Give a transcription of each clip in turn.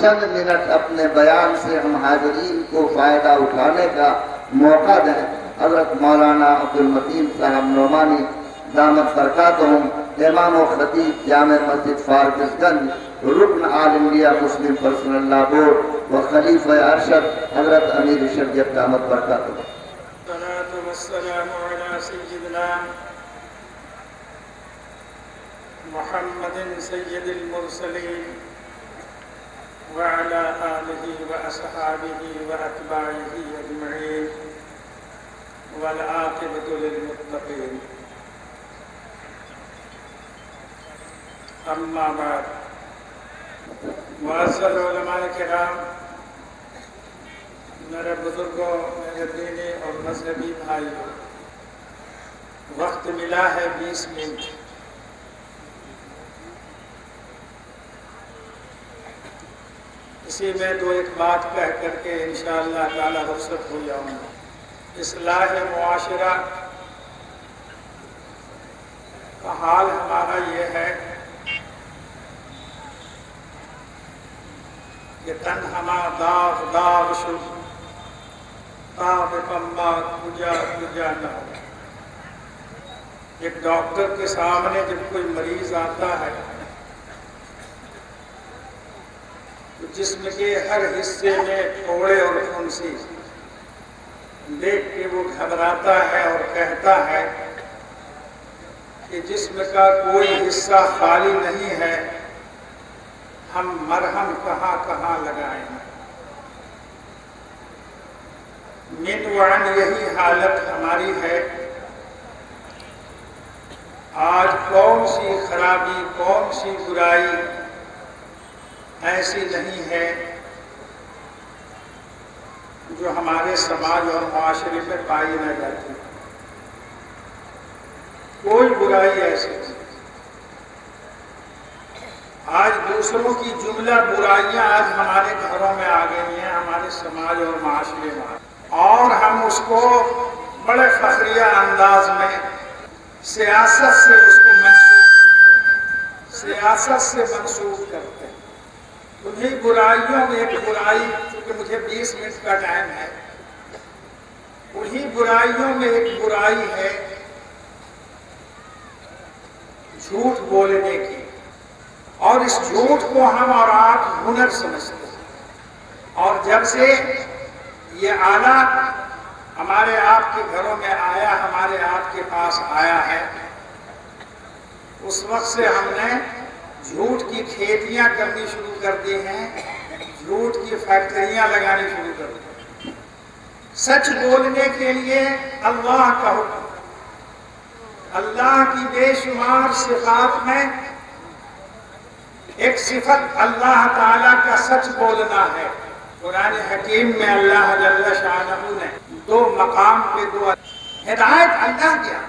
چند منٹ اپنے بیان سے ہم حاضرین کو فائدہ اٹھانے کا موقع دیں۔ حضرت مولانا عبدالمتین صاحب نعمانی دامت برکاتہم، امام و خطیب جامع مسجد فارغ گنج، رکن آل انڈیا مسلم پرسنل لا بورڈ و خلیفہ ارشد حضرت امیر شریعت دامت برکاتہم۔ الصلاة والسلام على سيدنا محمد سيد المرسلين وعلى آله وأصحابه وأتباعه أجمعين والعاقبة للمتقين، أما بعد، معزز علماء کرام، میرے بزرگوں، میرے دینی اور مذہبی بھائیوں، وقت ملا ہے 20 منٹ۔ اسی میں دو ایک بات کہہ کر کے انشاءاللہ تعالی رخصت ہو جاؤں گا۔ اصلاح معاشرہ کا حال ہمارا یہ ہے کہ تنہما داغ داغ شد تاب پمبا کجا کجا نہ ہو۔ ایک ڈاکٹر کے سامنے جب کوئی مریض آتا ہے تو جسم کے ہر حصے میں پھوڑے اور پھنسی دیکھ کے وہ گھبراتا ہے اور کہتا ہے کہ جسم کا کوئی حصہ خالی نہیں ہے، ہم مرہم کہاں کہاں لگائیں۔ من وعن یہی حالت ہماری ہے۔ آج کون سی خرابی، کون سی برائی ایسی نہیں ہے جو ہمارے سماج اور معاشرے میں پائی نہ جاتی۔ کوئی برائی ایسی نہیں۔ آج دوسروں کی جملہ برائیاں آج ہمارے گھروں میں آ گئی ہیں، ہمارے سماج اور معاشرے میں، اور ہم اس کو بڑے فخریہ انداز میں سیاست سے منسوب کرتے ہیں۔ انہی برائیوں میں ایک برائی، چونکہ مجھے 20 منٹ کا ٹائم ہے، انہی برائیوں میں ایک برائی ہے جھوٹ بولنے کی، اور اس جھوٹ کو ہم اور آپ ہنر سمجھتے ہیں۔ اور جب سے یہ آلہ ہمارے آپ کے گھروں میں آیا، ہمارے آپ کے پاس آیا ہے، اس وقت سے ہم نے جھوٹ کی کھیتیاں کرنی شروع کر دی ہیں، جھوٹ کی فیکٹریاں لگانی شروع کر دی۔ سچ بولنے کے لیے اللہ کا حکم، اللہ کی بے شمار صفات میں ایک صفت اللہ تعالیٰ کا سچ بولنا ہے۔ قرآن حکیم میں اللہ جل شانہ نے دو مقام پہ دو ہدایت اللہ کیا،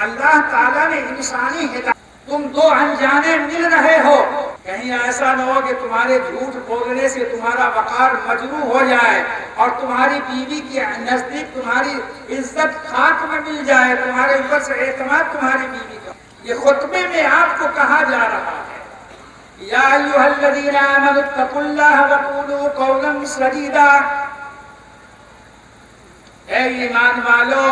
اللہ تعالیٰ نے انسانی ہدایت۔ تم دو انجانے مل رہے ہو، کہیں ایسا نہ ہو کہ تمہارے جھوٹ بولنے سے تمہارا وقار مجروح ہو جائے اور تمہاری بیوی کے نزدیک تمہاری عزت خاک میں مل جائے، تمہارے اوپر سے اعتماد تمہاری بیوی کا۔ یہ خطبے میں آپ کو کہا جا رہا ہے، یا ایھا الذین آمنوا اتقوا اللہ وقولوا قولا سدیدا، اے ایمان والو،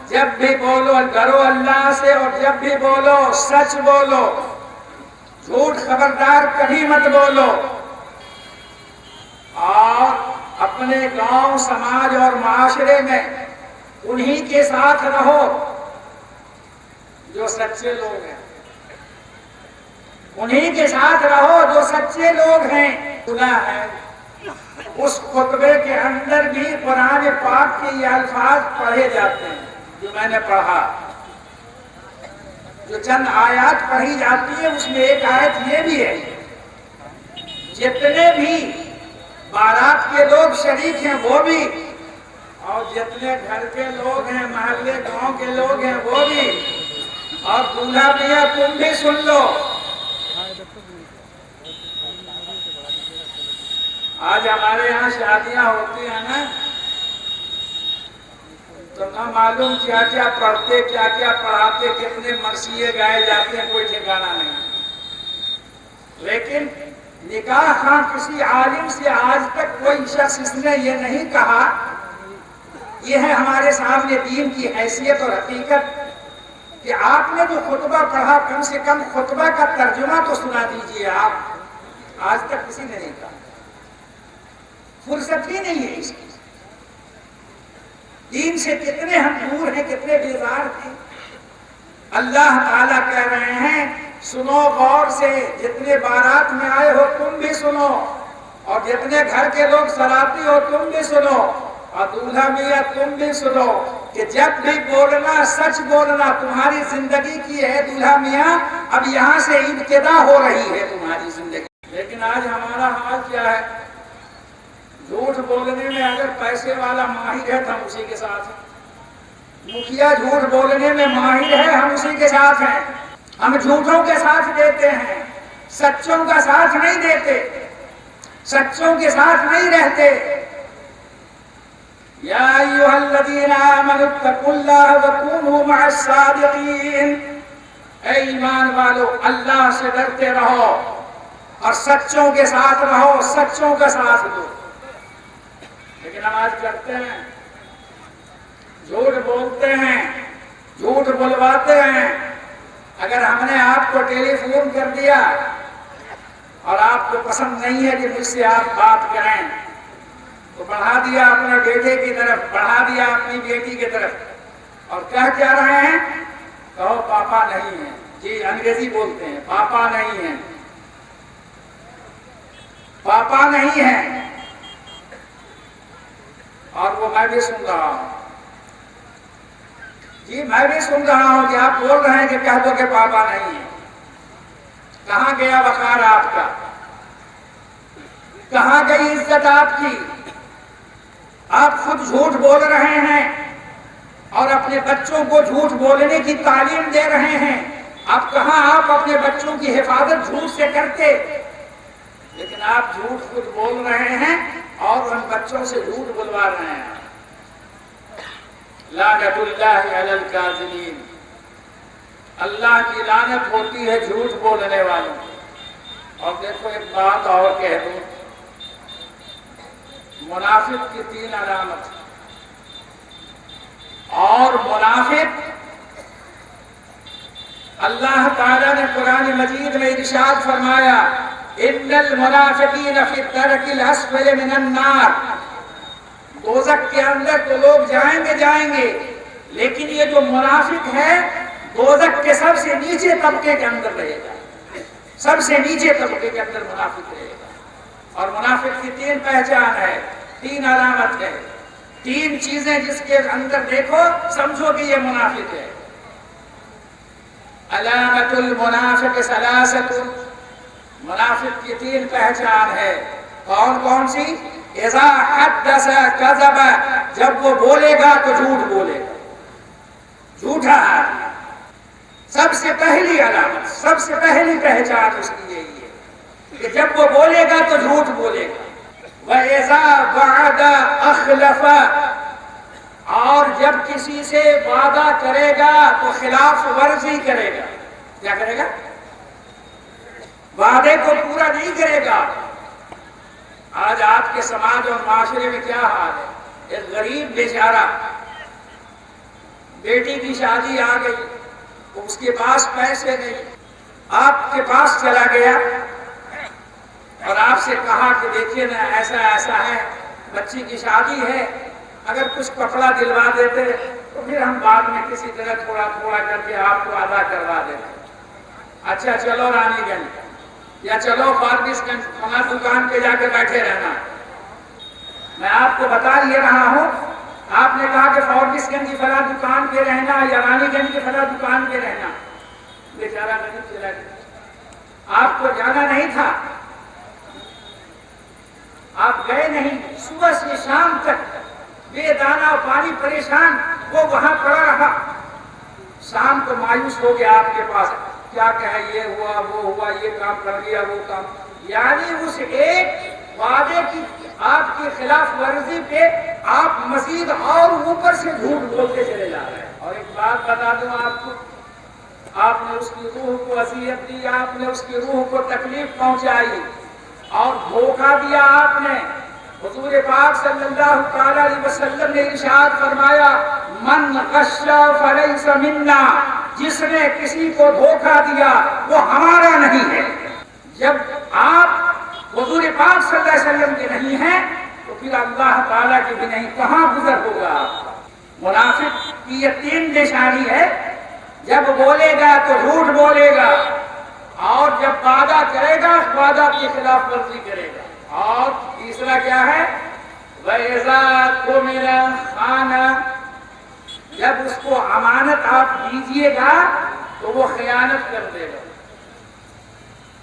جب بھی بولو ڈرو اللہ سے، اور جب بھی بولو سچ بولو، جھوٹ خبردار کبھی مت بولو، اور اپنے گاؤں، سماج اور معاشرے میں انہی کے ساتھ رہو جو سچے لوگ ہیں، انہی کے ساتھ رہو جو سچے لوگ ہیں۔ سنا ہے اس خطبے کے اندر بھی قرآن پاک کے یہ الفاظ پڑھے جاتے ہیں جو میں نے پڑھا، جو چند آیات پڑھی جاتی ہے، اس میں ایک آیت یہ بھی ہے، جتنے بھی بارات کے لوگ شریک ہیں وہ بھی، اور جتنے گھر کے لوگ ہیں، محلے گاؤں کے لوگ ہیں وہ بھی، اور دولہا میاں تم بھی سن لو۔ آج ہمارے یہاں شادیاں ہوتی ہیں نا، تو نہ معلوم کیا کیا پڑھتے، کیا کیا پڑھاتے، کتنے مرثیے گائے جاتے ہیں، کوئی ٹھکانہ نہیں۔ لیکن نکاح خواہ کسی عالم سے آج تک کوئی شخص اس نے یہ نہیں کہا، یہ ہے ہمارے سامنے دین کی حیثیت اور حقیقت، کہ آپ نے جو خطبہ پڑھا کم سے کم خطبہ کا ترجمہ تو سنا دیجئے آپ، آج تک کسی نے نہیں کہا، فرصت ہی نہیں ہے اس کی۔ دین سے کتنے ہم دور ہیں، کتنے بیزار ہیں۔ اللہ تعالیٰ کہہ رہے ہیں سنو غور سے، جتنے بارات میں آئے ہو تم بھی سنو، اور جتنے گھر کے لوگ سراتی ہو تم بھی سنو، اور دولہا میاں تم بھی سنو، کہ جب بھی بولنا سچ بولنا، تمہاری زندگی کی ہے دولہا میاں، اب یہاں سے ابتدا ہو رہی ہے تمہاری زندگی۔ لیکن آج ہمارا حال کیا ہے؟ جھوٹ بولنے میں اگر پیسے والا ماہر ہے تو ہم اسی کے ساتھ ہیں، مکھیا جھوٹ بولنے میں ماہر ہے ہم اسی کے ساتھ ہیں، ہم جھوٹوں کے ساتھ دیتے ہیں، سچوں کا ساتھ نہیں دیتے، سچوں کے ساتھ نہیں رہتے۔ یا ایھا الذین آمنوا اتقوا اللہ وکونوا مع الصادقین، اے ایمان والو اللہ سے ڈرتے رہو اور سچوں کے ساتھ رہو، سچوں کا ساتھ دو۔ لیکن ہم آج کرتے ہیں، جھوٹ بولتے ہیں، جھوٹ بلواتے ہیں۔ اگر ہم نے آپ کو ٹیلی فون کر دیا اور آپ کو پسند نہیں ہے کہ مجھ سے آپ بات کریں، تو بڑھا دیا اپنے بیٹے کی طرف، بڑھا دیا اپنی بیٹی کی طرف، اور کیا رہے ہیں؟ کہو پاپا نہیں ہے، جی انگریزی بولتے ہیں، پاپا نہیں ہے، پاپا نہیں ہے، اور وہ میں بھی سن رہا ہوں، جی میں بھی سن رہا ہوں کہ آپ بول رہے ہیں کہ کہہ دو کہ پاپا نہیں ہے۔ کہاں گیا وقار آپ کا؟ کہاں گئی عزت آپ کی؟ آپ خود جھوٹ بول رہے ہیں اور اپنے بچوں کو جھوٹ بولنے کی تعلیم دے رہے ہیں۔ اب کہاں آپ اپنے بچوں کی حفاظت جھوٹ سے کرتے؟ لیکن آپ جھوٹ خود بول رہے ہیں اور ان بچوں سے جھوٹ بلوا رہے ہیں۔ لعنت اللہ علی الکاذبین، اللہ کی لعنت ہوتی ہے جھوٹ بولنے والوں۔ اور دیکھو ایک بات اور کہہ دوں، منافق کی 3 علامت، اور منافق اللہ تعالیٰ نے قرآن مجید میں ارشاد فرمایا ان المنافقین فی الدرک الاسفل من النار، دوزخ کے اندر تو لوگ جائیں گے، لیکن یہ جو منافق ہے دوزخ کے سب سے نیچے طبقے کے اندر رہے گا، سب سے نیچے طبقے کے اندر منافق رہے گا۔ اور منافق کی 3 پہچان ہے، 3 علامت ہے، 3 چیزیں جس کے اندر دیکھو سمجھو کہ یہ منافق ہے۔ علامت المنافق ثلاثۃ، منافق کی 3 پہچان ہے، کون کون سی؟ اذا حدث کذب، جب وہ بولے گا تو جھوٹ بولے گا، جھوٹا آدمی۔ سب سے پہلی علامت، سب سے پہلی پہچان اس کی یہی ہے کہ جب وہ بولے گا تو جھوٹ بولے گا۔ وَإِذَا وَعَدَ أَخْلَفَ، اور جب کسی سے وعدہ کرے گا تو خلاف ورزی کرے گا۔ کیا کرے گا؟ وعدے کو پورا نہیں کرے گا۔ آج آپ کے سماج اور معاشرے میں کیا حال ہے؟ ایک غریب بیچارہ، بیٹی کی شادی آ گئی، اس کے پاس پیسے نہیں، آپ کے پاس چلا گیا اور آپ سے کہا کہ دیکھیے نا ایسا ایسا ہے، بچی کی شادی ہے، اگر کچھ کپڑا دلوا دیتے تو پھر ہم بعد میں کسی طرح تھوڑا تھوڑا کر کے آپ کو ادا کروا دیتے۔ اچھا چلو رانی گنج یا چلو فاربس گنج فلاں دکان پہ جا کے بیٹھے رہنا۔ میں آپ کو بتا یہ رہا ہوں، آپ نے کہا کہ فاربس گنج کی فلاں دکان پہ رہنا یا رانی گنج کی فلاں دکان پہ رہنا، بیچارہ غریب چلا گیا، آپ کو جانا نہیں تھا، آپ گئے نہیں، صبح سے شام تک بے دانہ پانی پریشان وہ وہاں پڑا رہا، شام کو مایوس ہو گیا آپ کے پاس، کیا کہے یہ ہوا وہ ہوا، یہ کام کر لیا وہ کام، یعنی اس ایک وعدے کی آپ کی خلاف ورزی پہ آپ مزید اور اوپر سے جھوٹ بولتے چلے جا رہے ہیں۔ اور ایک بات بتا دوں آپ کو، آپ نے اس کی روح کو اذیت دی، آپ نے اس کی روح کو تکلیف پہنچائی، اور دھوکہ دیا آپ نے. حضور پاک صلی اللہ تعالی علیہ وسلم نے ارشاد فرمایا من غش فلیس منا، جس نے کسی کو دھوکہ دیا وہ ہمارا نہیں ہے. جب آپ حضور پاک صلی اللہ علیہ وسلم کے نہیں ہیں تو پھر اللہ تعالیٰ کے بھی نہیں، کہاں گزر ہوگا آپ کا. منافق کی یہ 3 نشانی ہے، جب بولے گا تو جھوٹ بولے گا، اور جب وعدہ کرے گا وعدہ کی خلاف ورزی کرے گا، اور تیسرا کیا ہے وَإِذَا اؤْتُمِنَ خَانَ، جب اس کو امانت آپ دیجئے گا تو وہ خیانت کر دے گا.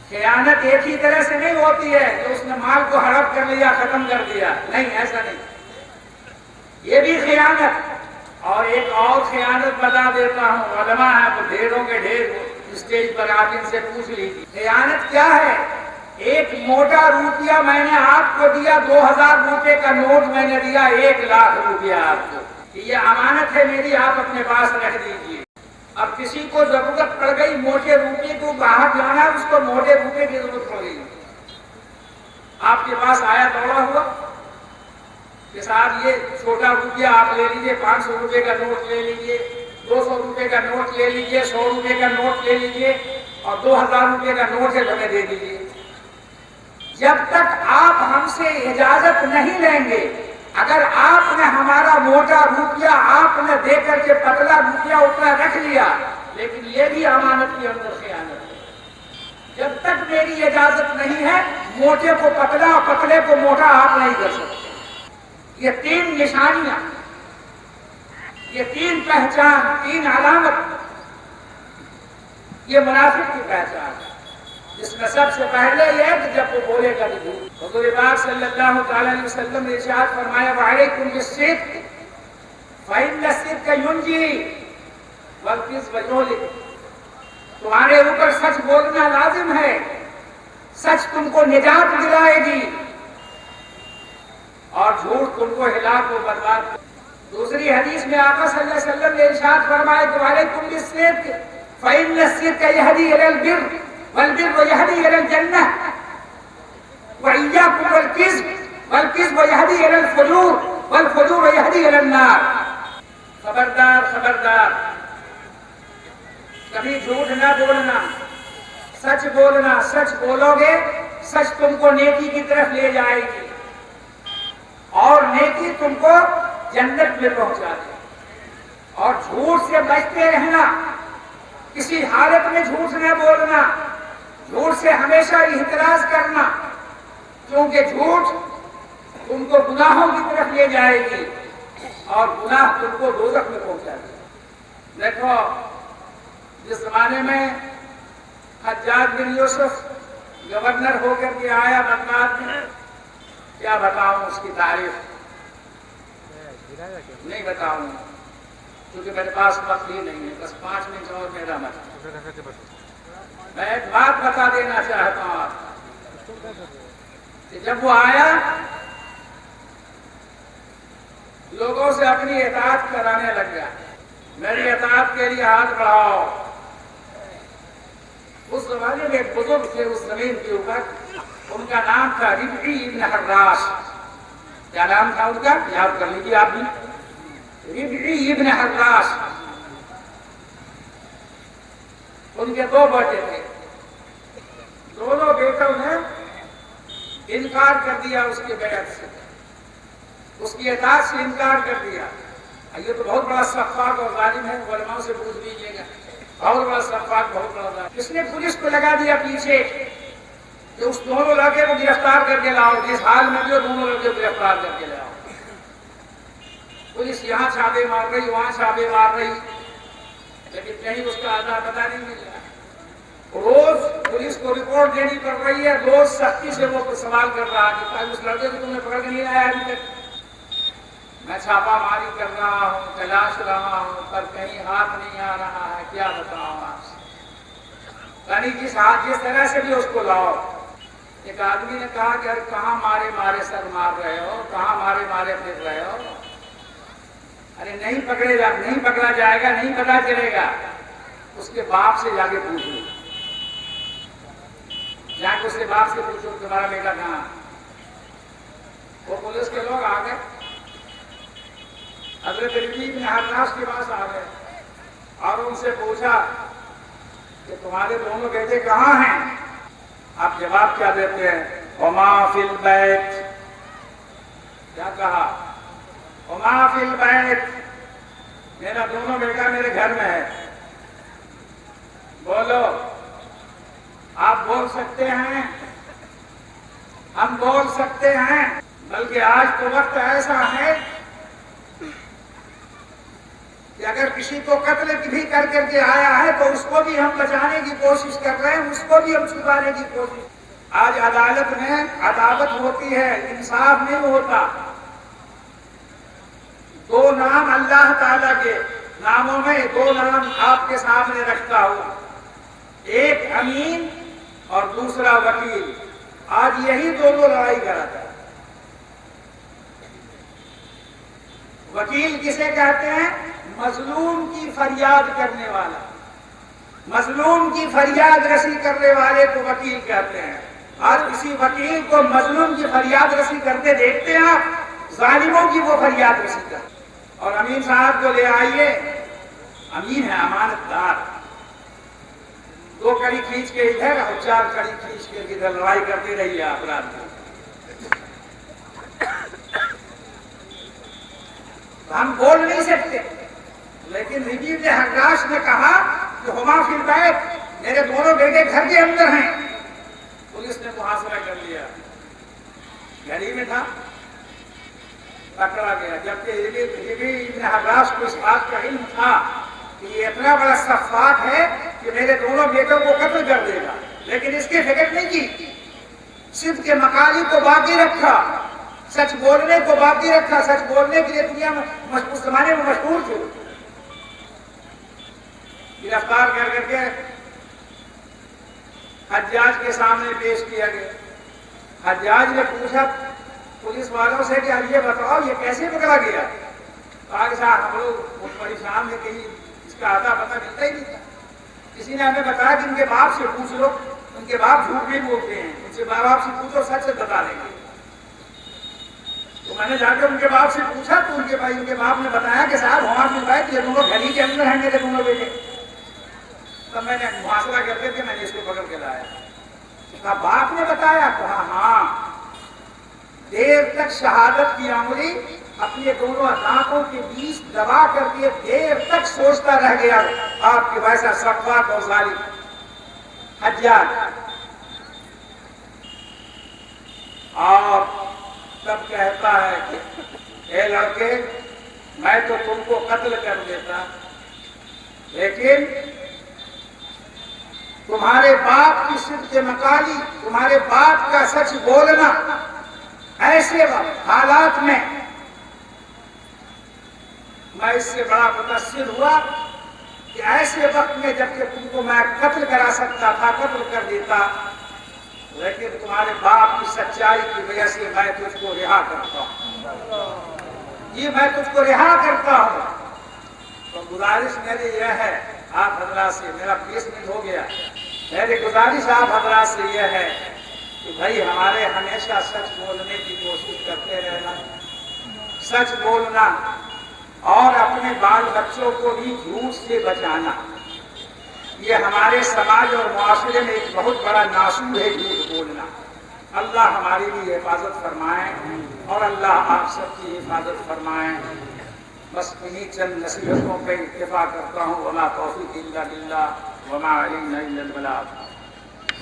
خیانت ایک ہی طرح سے نہیں ہوتی ہے کہ اس نے مال کو ہڑپ کر لیا ختم کر دیا، نہیں، ایسا نہیں. یہ بھی خیانت. اور ایک اور خیانت بتا دیتا ہوں، علماء ہیں تو ڈھیروں کے ڈھیر اسٹیج پر آپ ان سے پوچھ لیجیے. خیانت کیا ہے؟ ایک موٹا روپیہ میں نے آپ کو دیا، 2000 روپے کا نوٹ میں نے دیا، 1 لاکھ روپیہ آپ کو، یہ امانت ہے میری، آپ اپنے پاس رکھ دیجیے. اب کسی کو ضرورت پڑ گئی موٹے روپے کو باہر جانا، اس کو موٹے روپے کی ضرورت پڑ گئی، آپ کے پاس آیا دوڑا ہوا کہ صاحب یہ چھوٹا روپیہ آپ لے لیجیے، 500 روپے کا نوٹ لے لیجیے، 200 روپے کا نوٹ لے لیجیے، 100 روپے کا نوٹ لے لیجیے، اور 2000 روپے کا نوٹ ہے تو ہمیں دے دیجیے. جب تک آپ ہم سے اجازت نہیں لیں گے، اگر آپ نے ہمارا موٹا روپیہ آپ نے دے کر کے پتلا روپیہ اتنا رکھ لیا، لیکن یہ بھی امانت کے اندر خیانت ہے. جب تک میری اجازت نہیں ہے موٹے کو پتلا اور پتلے کو موٹا آپ نہیں کر سکتے. یہ 3 نشانیاں، یہ 3 پہچان، 3 علامت، یہ منافق کی پہچان ہے، جس میں سب سے پہلے یہ ہے کہ جب وہ بولے گا تو جھوٹ. حضور پاک صلی اللہ تعالی علیہ وسلم نے ارشاد فرمایا وعلیکم بالصدق فإن الصدق ينجي والكذب يهلك، تمہارے اوپر سچ بولنا لازم ہے، سچ تم کو نجات دلائے گی، اور جھوٹ تم کو ہلاک و برباد. دوسری حدیث میں آقا صلی اللہ علیہ وسلم نے ارشاد فرمایا کہ وعلیکم بالصدق فإن الصدق يهدي إلى البر والبر يهدي إلى الجنة وإياكم والكذب والكذب يهدي إلى الفجور والفجور يهدي إلى النار. خبردار خبردار، کبھی جھوٹ نہ بولنا، سچ بولنا. سچ بولو گے سچ تم کو نیکی کی طرف لے جائے گی، اور نیکی تم کو جنت میں پہنچا دے. اور جھوٹ سے بچتے رہنا، کسی حالت میں جھوٹ نہ بولنا، جھوٹ سے ہمیشہ احتراز کرنا، کیونکہ جھوٹ تم کو گناہوں کی طرف لے جائے گی، اور گناہ تم کو دوزخ میں پہنچا دے. دیکھو جس زمانے میں حجاج بن یوسف گورنر ہو کر کے آیا بغداد میں، کیا بتاؤں اس کی تعریف، نہیں بتاؤں کیونکہ میرے پاس وقت ہی نہیں ہے، بس 5 منٹ اور میرا مت. میں ایک بات بتا دینا چاہتا ہوں آپ کہ جب وہ آیا لوگوں سے اپنی اطاعت کرانے لگ گیا، میری اطاعت کے لیے ہاتھ بڑھاؤ. اس زمانے میں ایک بزرگ تھے اس زمین کے اوپر، ان کا نام تھا ربعی ابن حراش. کیا نام تھا ان کا؟ یاد کر لیجیے آپ بھی، ربعی ابن حراش. ان کے 2 بیٹے تھے، دونوں بیٹوں نے انکار کر دیا اس کے بیعت سے، اس کی اطاعت سے انکار کر دیا. یہ تو بہت بڑا سفاک اور ظالم ہے، علماء سے پوچھ لیجیے گا، بہت بڑا سفاک، بہت بڑا ظالم. اس نے پولیس کو لگا دیا پیچھے کہ اس دونوں لڑکے کو گرفتار کر کے لاؤ، جس حال میں بھی دونوں لڑکے کو گرفتار کر کے لاؤ. پولیس یہاں چھاپے مار رہی، وہاں چھاپے مار رہی، لیکن کہیں اس کا آدھا پتہ نہیں مل رہا. روز پولیس کو رپورٹ دینی پڑ رہی ہے، روز سختی سے وہ سوال کر رہا کہ اس لڑکے کو تم نے پکڑ کے نہیں لایا ابھی تک. میں چھاپا ماری کر رہا ہوں، تلاش رہا ہوں، پر کہیں ہاتھ نہیں آ رہا ہے، کیا بتاؤں آپ سے. یعنی جس طرح سے بھی اس کو لاؤ. ایک آدمی نے کہا کہ کہاں مارے مارے سر مار رہے ہو، کہاں مارے مارے پھر رہے ہو. ارے نہیں پکڑا جائے گا، نہیں پتا چلے گا، اس کے باپ سے جا کے پوچھ لو. جا کے اس کے باپ سے پوچھو تمہارا بیٹا کہاں. وہ پولیس کے لوگ آ گئے, حضرت ربیع بن حراش کے پاس آ گئے اور ان سے پوچھا کہ تمہارے دونوں بیٹے کہاں ہیں. آپ جواب کیا دیتے ہیں؟ وما فی البیت. کیا کہا؟ وما فی البیت, میرا دونوں بیٹا میرے گھر میں ہے. بولو, آپ بول سکتے ہیں, ہم بول سکتے ہیں, بلکہ آج تو وقت ایسا ہے کہ اگر کسی کو قتل بھی کر کے آیا ہے تو اس کو بھی ہم بچانے کی کوشش کر رہے ہیں, اس کو بھی ہم چھپانے کی کوشش. آج عدالت میں عدالت ہوتی ہے, انصاف نہیں ہوتا. دو نام اللہ تعالیٰ کے ناموں میں دو نام آپ کے سامنے رکھتا ہوں, ایک امین اور دوسرا وکیل. آج یہی دونوں لڑائی کراتا ہے. وکیل کسے کہتے ہیں؟ مظلوم کی فریاد کرنے والا. مظلوم کی فریاد رسی کرنے والے کو وکیل کہتے ہیں. آج کسی وکیل کو مظلوم کی فریاد رسی کرتے دیکھتے ہیں آپ؟ ظالموں کی وہ فریاد رسی کرتے. اور امین صاحب کو لے آئیے, امین ہے امانت دار. دو کڑی کھینچ کے ادھر اور چار کڑی کھینچ کے ادھر لڑائی کرتے رہیے آپ رات میں. ہم بول نہیں سکتے, لیکن ربیع بن حراش نے کہا کہ ہما فی البیت, میرے دونوں بیٹے گھر کے اندر ہیں. پولیس نے محاصرہ کر لیا, گھر میں تھا, پکڑا گیا. جبکہ ربیع بن حراش کو اس بات کا علم تھا کہ یہ اتنا بڑا سفاک ہے کہ میرے دونوں بیٹوں کو قتل کر دے گا, لیکن اس کی فکر نہیں کی. صرف کے مقالی کو باقی رکھا, سچ بولنے کو باقی رکھا. سچ بولنے کے لیے دنیا میں اس زمانے میں مشہور تھے. گرفتار کر کے حجاج کے سامنے پیش کیا گیا. حجاج نے پوچھا پولیس والوں سے کہ اب یہ بتاؤ یہ کیسے پکڑا گیا. کہا کہ صاحب ہم لوگ بہت پریشان ہیں, کہیں اس کا آتا پتہ ملتا ہی نہیں تھا. کسی نے ہمیں بتایا کہ ان کے باپ سے پوچھ لو, ان کے باپ جھوٹ نہیں بولتے ہیں, ان سے باپ سے پوچھو سچ سے بتا دیں گے. تو میں نے جا کے ان کے باپ سے پوچھا تو ان کے باپ نے بتایا کہ صاحب ہما فی البیت, یہ دونوں گھر کے اندر ہیں میرے دونوں بیٹے. تب میں نے محاصرہ کرتے تھے, میں نے اس کو پکڑ کے لایا. کہا باپ نے بتایا؟ کہا ہاں. دیر تک شہادت کی انگلی اپنے دونوں دانتوں کے بیچ دبا کر کے دیر تک سوچتا رہ گیا آپ کے ویسا سفاک اور ظالم حجاج. اور تب کہتا ہے کہ اے لڑکے, میں تو تم کو قتل کر دیتا, لیکن تمہارے باپ کی صدق مقالی, تمہارے باپ کا سچ بولنا ایسے حالات میں اس سے بڑا متاثر ہوا کہ ایسے وقت میں جبکہ تم کو میں قتل کرا سکتا تھا قتل کر دیتا, لیکن تمہارے باپ کی سچائی کی وجہ سے میں تجھ کو رہا کرتا ہوں. یہ میں تجھ کو رہا کرتا ہوں. تو گزارش میری یہ ہے آپ حضرات سے, میرا 20 منٹ ہو گیا, میری گزارش آپ حضرات سے یہ ہے کہ بھائی ہمارے ہمیشہ سچ بولنے کی کوشش کرتے رہنا, سچ بولنا, اور اپنے بال بچوں کو بھی جھوٹ سے بچانا. یہ ہمارے سماج اور معاشرے میں ایک بہت بڑا ناسور ہے جھوٹ بولنا. اللہ ہماری بھی حفاظت فرمائے اور اللہ آپ سب کی حفاظت فرمائے. بس انہی چند نصیحتوں پہ اکتفا کرتا ہوں. وما توفیق الا باللہ وما علینا الا البلاغ.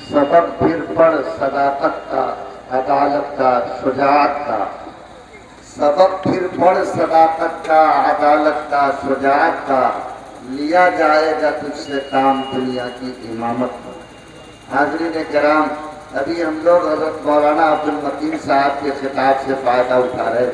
سبق پھر پڑھ صداقت کا, عدالت کا, شجاعت کا. سبق پھر پڑھ صداقت کا, عدالت کا, شجاعت کا. لیا جائے گا تجھ سے کام دنیا کی امامت کا. حاضرین کرام, ابھی ہم لوگ حضرت مولانا عبد المتین صاحب کے خطاب سے فائدہ اٹھا رہے